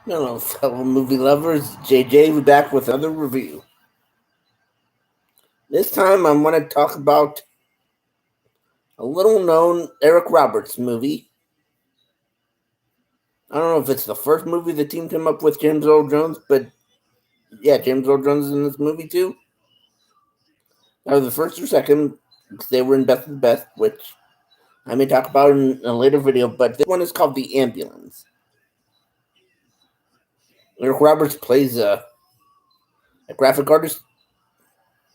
Hello, fellow movie lovers. JJ, we back with another review. This time, I'm going to talk about a little-known Eric Roberts movie. I don't know if it's the first movie the team came up with James Earl Jones, but yeah, James Earl Jones is in this movie too. Either the first or second, because they were in Best of the Best, which I may talk about in a later video. But this one is called The Ambulance. Eric Roberts plays a graphic artist,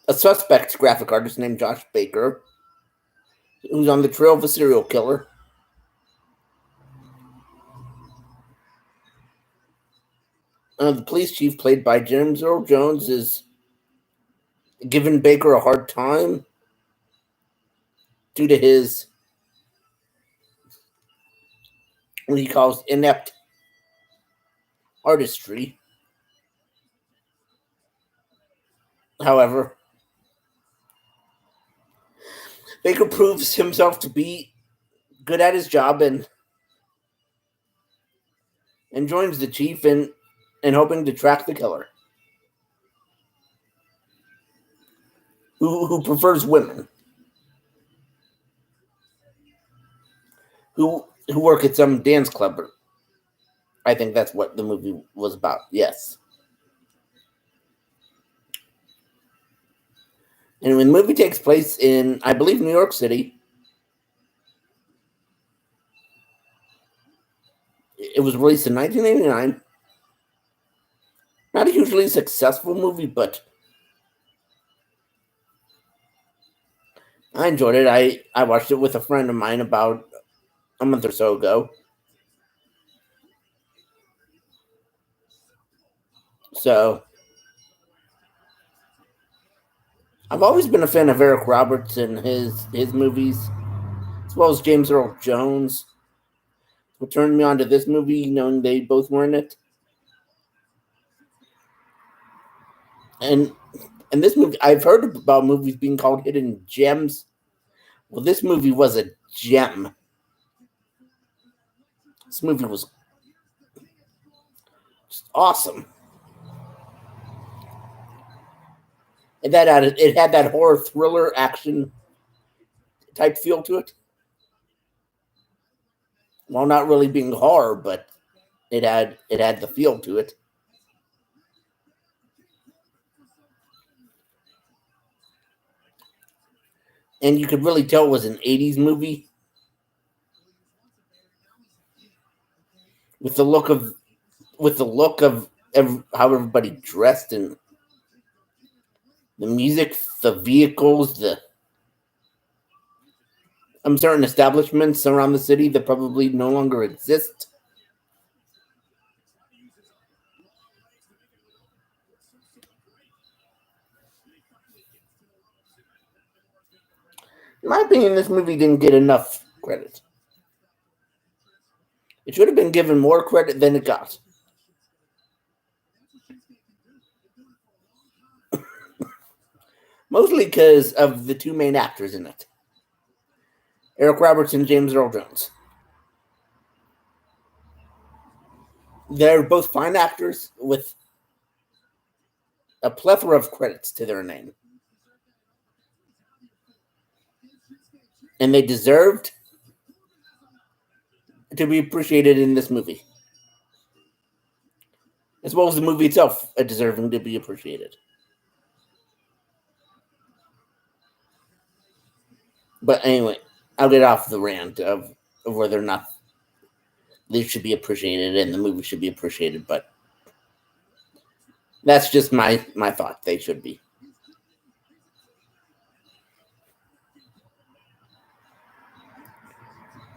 a suspect graphic artist named Josh Baker, who's on the trail of a serial killer. The police chief, played by James Earl Jones, is giving Baker a hard time due to his, what he calls, inept artistry. However, Baker proves himself to be good at his job and joins the chief in hoping to track the killer, who prefers women, who work at some dance club. I think that's what the movie was about. Yes. And when the movie takes place in, I believe, New York City, it was released in 1989. Not a hugely successful movie, but I enjoyed it. I watched it with a friend of mine about a month or so ago. So, I've always been a fan of Eric Roberts and his movies, as well as James Earl Jones. What turned me on to this movie, knowing they both were in it. And this movie, I've heard about movies being called hidden gems. Well, this movie was a gem. This movie was just awesome. And it had that horror thriller action type feel to it. Well, not really being horror, but it had the feel to it. And you could really tell it was an 80s movie with the look of how everybody dressed, and the music, the vehicles, certain establishments around the city that probably no longer exist. In my opinion, this movie didn't get enough credit. It should have been given more credit than it got. Mostly because of the two main actors in it, Eric Roberts and James Earl Jones. They're both fine actors with a plethora of credits to their name. And they deserved to be appreciated in this movie, as well as the movie itself deserving to be appreciated. But anyway, I'll get off the rant of whether or not they should be appreciated and the movie should be appreciated, but that's just my thought. They should be.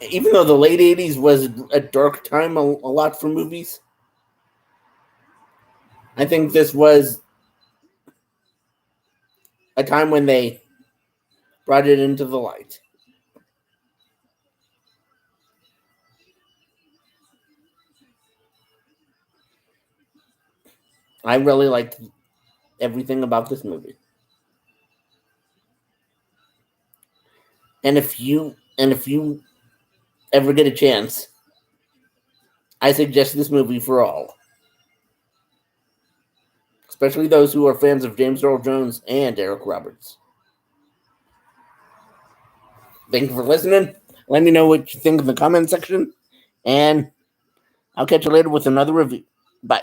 Even though the late 80s was a dark time a lot for movies, I think this was a time when they brought it into the light. I really liked everything about this movie. And if you ever get a chance, I suggest this movie for all. especially those who are fans of James Earl Jones and Eric Roberts. Thank you for listening. Let me know what you think in the comment section, and I'll catch you later with another review. Bye.